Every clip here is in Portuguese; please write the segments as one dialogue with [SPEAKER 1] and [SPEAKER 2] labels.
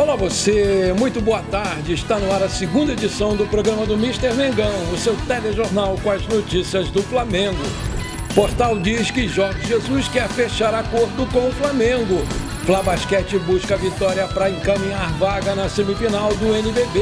[SPEAKER 1] Olá você, muito boa tarde. Está no ar a segunda edição do programa do Mister Mengão, o seu telejornal com as notícias do Flamengo. O portal diz que Jorge Jesus quer fechar acordo com o Flamengo. Fla Basquete busca vitória para encaminhar vaga na semifinal do NBB.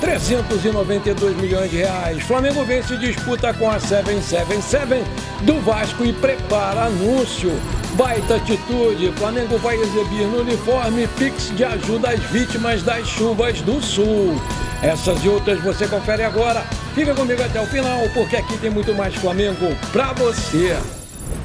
[SPEAKER 1] 392 milhões de reais. Flamengo vence disputa com a 777 do Vasco e prepara anúncio. Baita atitude, Flamengo vai exibir no uniforme Pix de ajuda às vítimas das chuvas do Sul. Essas e outras você confere agora. Fica comigo até o final, porque aqui tem muito mais Flamengo pra você.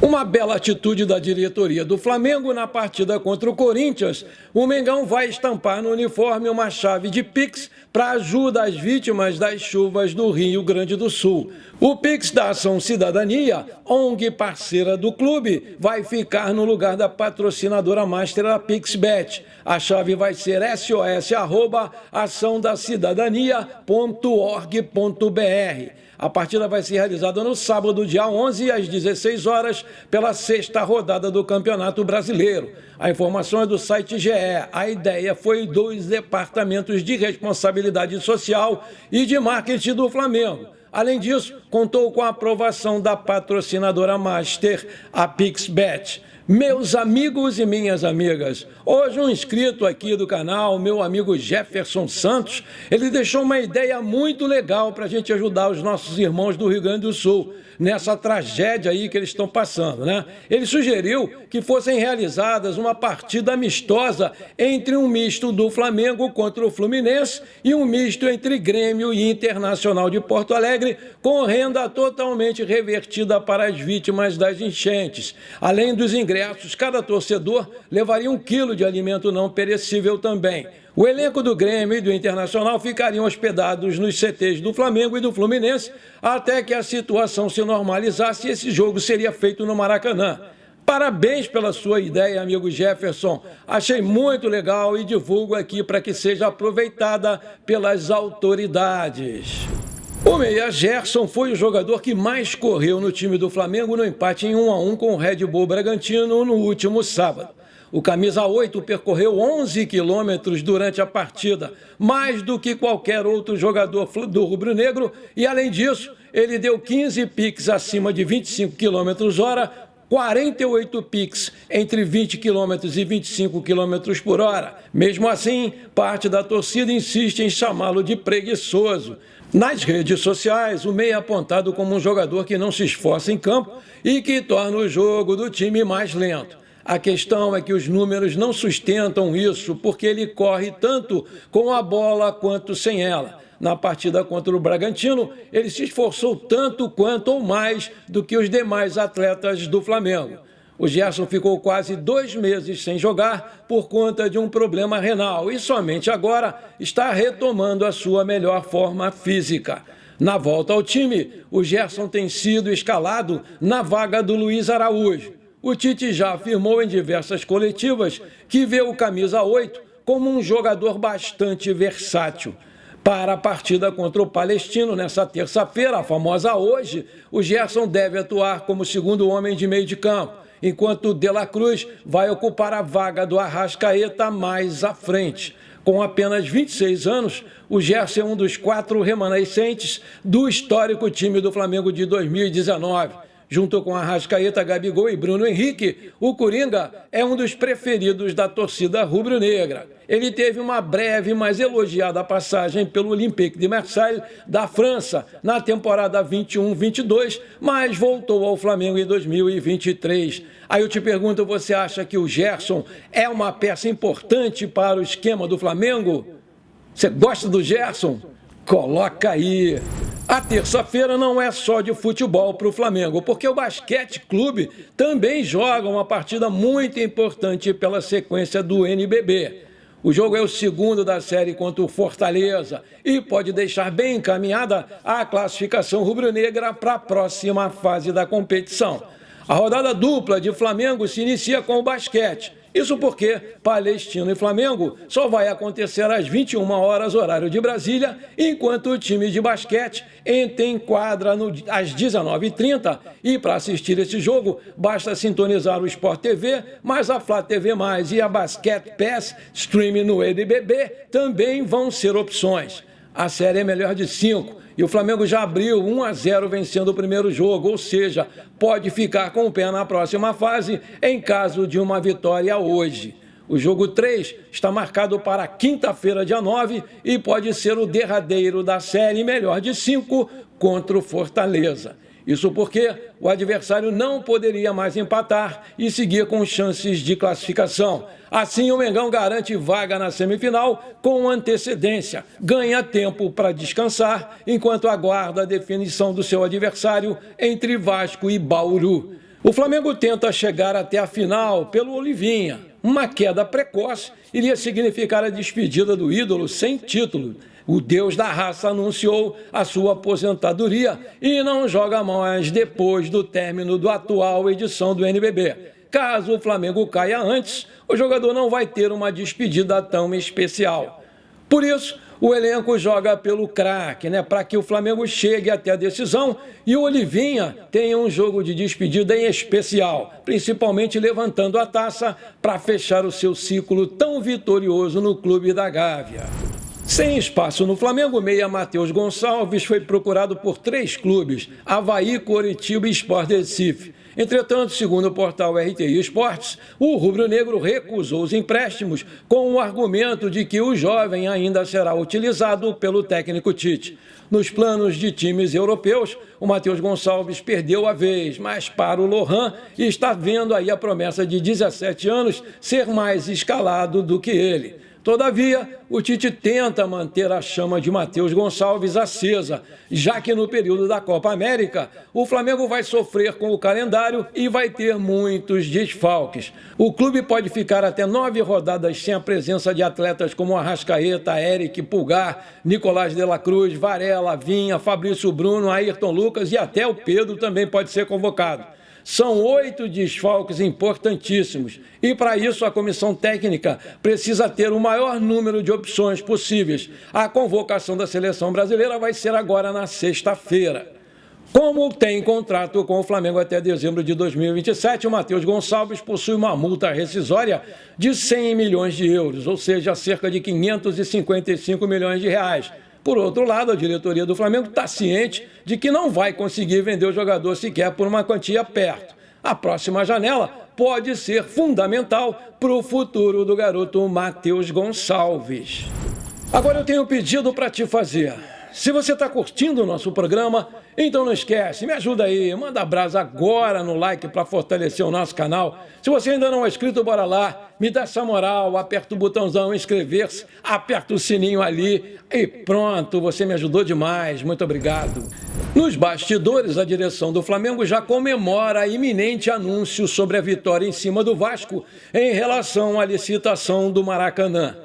[SPEAKER 1] Uma bela atitude da diretoria do Flamengo na partida contra o Corinthians. O Mengão vai estampar no uniforme uma chave de Pix para ajuda às vítimas das chuvas do Rio Grande do Sul. O Pix da Ação Cidadania, ONG parceira do clube, vai ficar no lugar da patrocinadora master da PixBet. A chave vai ser sos@açãodacidadania.org.br. A partida vai ser realizada no sábado, dia 11, às 16 horas, pela sexta rodada do Campeonato Brasileiro. A informação é do site GE. A ideia foi dos departamentos de responsabilidade social e de marketing do Flamengo. Além disso, contou com a aprovação da patrocinadora master, a PixBet. Meus amigos e minhas amigas, hoje um inscrito aqui do canal, meu amigo Jefferson Santos, ele deixou uma ideia muito legal para a gente ajudar os nossos irmãos do Rio Grande do Sul, nessa tragédia aí que eles estão passando, né? Ele sugeriu que fossem realizadas uma partida amistosa entre um misto do Flamengo contra o Fluminense e um misto entre Grêmio e Internacional de Porto Alegre, com renda totalmente revertida para as vítimas das enchentes. Além dos ingressos, cada torcedor levaria 1 quilo de alimento não perecível também. O elenco do Grêmio e do Internacional ficariam hospedados nos CTs do Flamengo e do Fluminense até que a situação se normalizasse e esse jogo seria feito no Maracanã. Parabéns pela sua ideia, amigo Jefferson. Achei muito legal e divulgo aqui para que seja aproveitada pelas autoridades. O meia Gerson foi o jogador que mais correu no time do Flamengo no empate em 1-1 com o Red Bull Bragantino no último sábado. O camisa 8 percorreu 11 quilômetros durante a partida, mais do que qualquer outro jogador do rubro-negro, e além disso, ele deu 15 piques acima de 25 km/h, 48 piques entre 20 km e 25 km por hora. Mesmo assim, parte da torcida insiste em chamá-lo de preguiçoso. Nas redes sociais, o meia é apontado como um jogador que não se esforça em campo e que torna o jogo do time mais lento. A questão é que os números não sustentam isso, porque ele corre tanto com a bola quanto sem ela. Na partida contra o Bragantino, ele se esforçou tanto quanto ou mais do que os demais atletas do Flamengo. O Gerson ficou quase 2 meses sem jogar por conta de um problema renal e somente agora está retomando a sua melhor forma física. Na volta ao time, o Gerson tem sido escalado na vaga do Luiz Araújo. O Tite já afirmou em diversas coletivas que vê o camisa 8 como um jogador bastante versátil. Para a partida contra o Palestino, nessa terça-feira, a famosa hoje, o Gerson deve atuar como segundo homem de meio de campo, enquanto o De La Cruz vai ocupar a vaga do Arrascaeta mais à frente. Com apenas 26 anos, o Gerson é um dos 4 remanescentes do histórico time do Flamengo de 2019. Junto com Arrascaeta, Gabigol e Bruno Henrique, o Coringa é um dos preferidos da torcida rubro-negra. Ele teve uma breve, mas elogiada passagem pelo Olympique de Marseille da França na temporada 21-22, mas voltou ao Flamengo em 2023. Aí eu te pergunto, você acha que o Gerson é uma peça importante para o esquema do Flamengo? Você gosta do Gerson? Coloca aí! A terça-feira não é só de futebol para o Flamengo, porque o Basquete Clube também joga uma partida muito importante pela sequência do NBB. O jogo é o segundo da série contra o Fortaleza e pode deixar bem encaminhada a classificação rubro-negra para a próxima fase da competição. A rodada dupla de Flamengo se inicia com o basquete Isso porque Palestino e Flamengo só vai acontecer às 21 horas, horário de Brasília, enquanto o time de basquete entra em quadra às 19h30. E para assistir esse jogo, basta sintonizar o Sport TV, mas a Flá TV+, e a Basket Pass, streaming no NBB, também vão ser opções. A série é melhor de 5 e o Flamengo já abriu 1-0 vencendo o primeiro jogo, ou seja, pode ficar com o pé na próxima fase em caso de uma vitória hoje. O jogo 3 está marcado para quinta-feira, dia 9, e pode ser o derradeiro da série melhor de 5 contra o Fortaleza. Isso porque o adversário não poderia mais empatar e seguir com chances de classificação. Assim, o Mengão garante vaga na semifinal com antecedência, ganha tempo para descansar, enquanto aguarda a definição do seu adversário entre Vasco e Bauru. O Flamengo tenta chegar até a final pelo Olivinha. Uma queda precoce iria significar a despedida do ídolo sem título. O deus da raça anunciou a sua aposentadoria e não joga mais depois do término da atual edição do NBB. Caso o Flamengo caia antes, o jogador não vai ter uma despedida tão especial. Por isso, o elenco joga pelo craque, para que o Flamengo chegue até a decisão e o Olivinha tenha um jogo de despedida em especial, principalmente levantando a taça para fechar o seu ciclo tão vitorioso no Clube da Gávea. Sem espaço no Flamengo, o meia Matheus Gonçalves foi procurado por 3 clubes, Avaí, Coritiba e Sport Recife. Entretanto, segundo o portal RTI Esportes, o rubro-negro recusou os empréstimos com o argumento de que o jovem ainda será utilizado pelo técnico Tite. Nos planos de times europeus, o Matheus Gonçalves perdeu a vez, mas para o Lohan está vendo aí a promessa de 17 anos ser mais escalado do que ele. Todavia, o Tite tenta manter a chama de Matheus Gonçalves acesa, já que no período da Copa América, o Flamengo vai sofrer com o calendário e vai ter muitos desfalques. O clube pode ficar até 9 rodadas sem a presença de atletas como Arrascaeta, Eric, Pulgar, Nicolás de la Cruz, Varela, Vinha, Fabrício Bruno, Ayrton Lucas e até o Pedro também pode ser convocado. São 8 desfalques importantíssimos e, para isso, a comissão técnica precisa ter o maior número de opções possíveis. A convocação da seleção brasileira vai ser agora na sexta-feira. Como tem contrato com o Flamengo até dezembro de 2027, o Matheus Gonçalves possui uma multa rescisória de 100 milhões de euros, ou seja, cerca de 555 milhões de reais. Por outro lado, a diretoria do Flamengo está ciente de que não vai conseguir vender o jogador sequer por uma quantia perto. A próxima janela pode ser fundamental para o futuro do garoto Matheus Gonçalves. Agora eu tenho um pedido para te fazer. Se você está curtindo o nosso programa, então não esquece, me ajuda aí, manda brasa agora no like para fortalecer o nosso canal. Se você ainda não é inscrito, bora lá, me dá essa moral, aperta o botãozão inscrever-se, aperta o sininho ali e pronto, você me ajudou demais, muito obrigado. Nos bastidores, a direção do Flamengo já comemora iminente anúncio sobre a vitória em cima do Vasco em relação à licitação do Maracanã.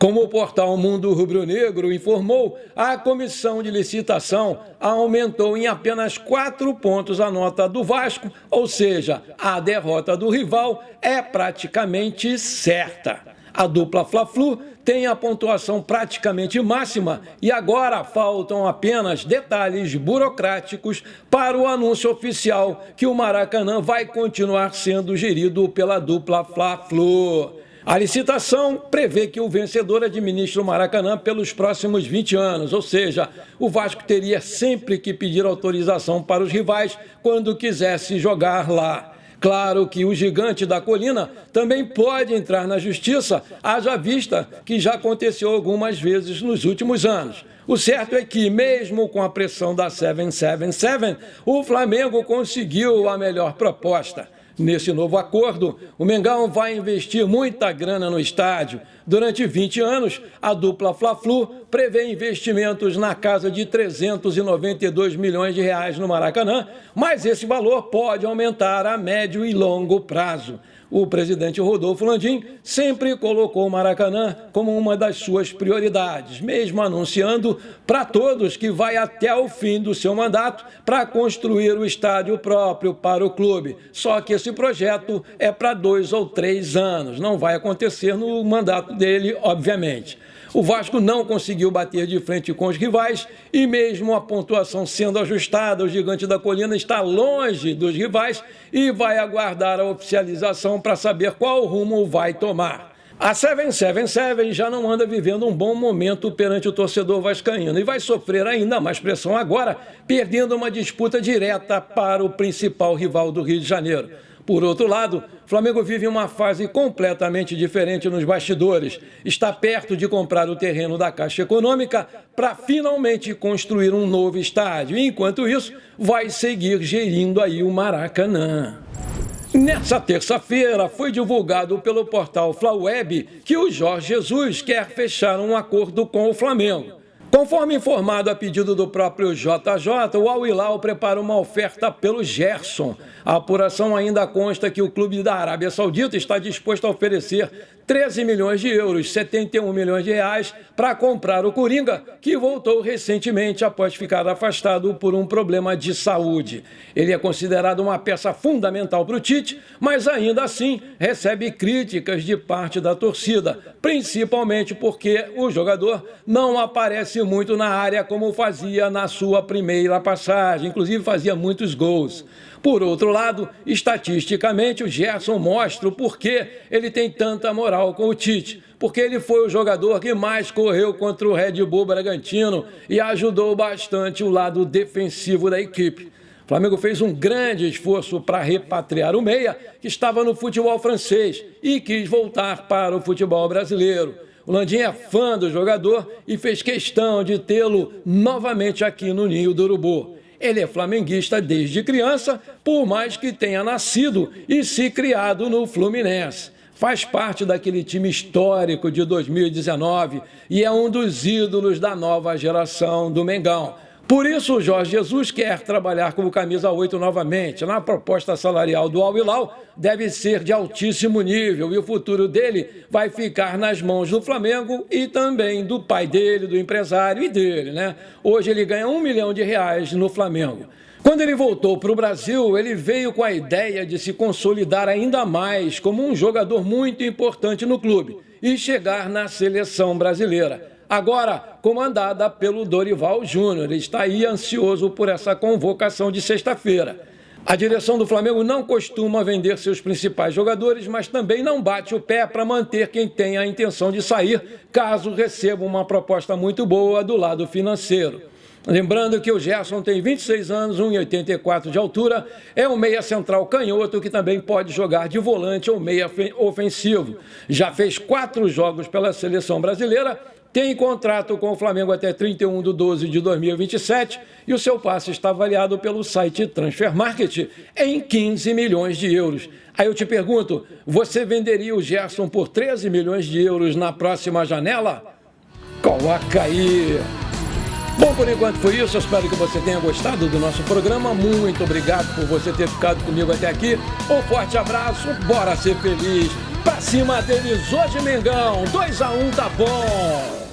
[SPEAKER 1] Como o portal Mundo Rubro-Negro informou, a comissão de licitação aumentou em apenas 4 pontos a nota do Vasco, ou seja, a derrota do rival é praticamente certa. A dupla Fla-Flu tem a pontuação praticamente máxima e agora faltam apenas detalhes burocráticos para o anúncio oficial que o Maracanã vai continuar sendo gerido pela dupla Fla-Flu. A licitação prevê que o vencedor administre o Maracanã pelos próximos 20 anos, ou seja, o Vasco teria sempre que pedir autorização para os rivais quando quisesse jogar lá. Claro que o gigante da colina também pode entrar na justiça, haja vista que já aconteceu algumas vezes nos últimos anos. O certo é que, mesmo com a pressão da 777, o Flamengo conseguiu a melhor proposta. Nesse novo acordo, o Mengão vai investir muita grana no estádio. Durante 20 anos, a dupla Fla-Flu prevê investimentos na casa de 392 milhões de reais no Maracanã, mas esse valor pode aumentar a médio e longo prazo. O presidente Rodolfo Landim sempre colocou o Maracanã como uma das suas prioridades, mesmo anunciando para todos que vai até o fim do seu mandato para construir o estádio próprio para o clube. Só que esse esse projeto é para 2 ou 3 anos. Não vai acontecer no mandato dele, obviamente. O Vasco não conseguiu bater de frente com os rivais e mesmo a pontuação sendo ajustada, o Gigante da Colina está longe dos rivais e vai aguardar a oficialização para saber qual rumo vai tomar. A 777 já não anda vivendo um bom momento perante o torcedor vascaíno e vai sofrer ainda mais pressão agora, perdendo uma disputa direta para o principal rival do Rio de Janeiro. Por outro lado, o Flamengo vive uma fase completamente diferente nos bastidores. Está perto de comprar o terreno da Caixa Econômica para finalmente construir um novo estádio. E, enquanto isso, vai seguir gerindo aí o Maracanã. Nessa terça-feira, foi divulgado pelo portal Flaweb que o Jorge Jesus quer fechar um acordo com o Flamengo. Conforme informado a pedido do próprio JJ, o Al Hilal prepara uma oferta pelo Gerson. A apuração ainda consta que o clube da Arábia Saudita está disposto a oferecer 13 milhões de euros, 71 milhões de reais, para comprar o Coringa, que voltou recentemente após ficar afastado por um problema de saúde. Ele é considerado uma peça fundamental para o Tite, mas ainda assim recebe críticas de parte da torcida, principalmente porque o jogador não aparece muito na área como fazia na sua primeira passagem, inclusive fazia muitos gols. Por outro lado, estatisticamente, o Gerson mostra o porquê ele tem tanta moral com o Tite, porque ele foi o jogador que mais correu contra o Red Bull Bragantino e ajudou bastante o lado defensivo da equipe. O Flamengo fez um grande esforço para repatriar o meia, que estava no futebol francês e quis voltar para o futebol brasileiro. O Landim é fã do jogador e fez questão de tê-lo novamente aqui no Ninho do Urubu. Ele é flamenguista desde criança, por mais que tenha nascido e se criado no Fluminense. Faz parte daquele time histórico de 2019 e é um dos ídolos da nova geração do Mengão. Por isso, o Jorge Jesus quer trabalhar como camisa 8 novamente. Na proposta salarial do Al Hilal, deve ser de altíssimo nível e o futuro dele vai ficar nas mãos do Flamengo e também do pai dele, do empresário e dele, né? Hoje ele ganha R$1 milhão no Flamengo. Quando ele voltou para o Brasil, ele veio com a ideia de se consolidar ainda mais como um jogador muito importante no clube e chegar na seleção brasileira. Agora comandada pelo Dorival Júnior. Ele está aí ansioso por essa convocação de sexta-feira. A direção do Flamengo não costuma vender seus principais jogadores, mas também não bate o pé para manter quem tem a intenção de sair, caso receba uma proposta muito boa do lado financeiro. Lembrando que o Gerson tem 26 anos, 1,84 de altura, é um meia central canhoto que também pode jogar de volante ou meia ofensivo. Já fez 4 jogos pela seleção brasileira, tem contrato com o Flamengo até 31/12/2027 e o seu passe está avaliado pelo site Transfermarkt em 15 milhões de euros. Aí eu te pergunto, você venderia o Gerson por 13 milhões de euros na próxima janela? Coloca aí! Bom, por enquanto foi isso. Eu espero que você tenha gostado do nosso programa. Muito obrigado por você ter ficado comigo até aqui. Um forte abraço, bora ser feliz. Pra cima deles hoje, Mengão. 2-1, tá bom.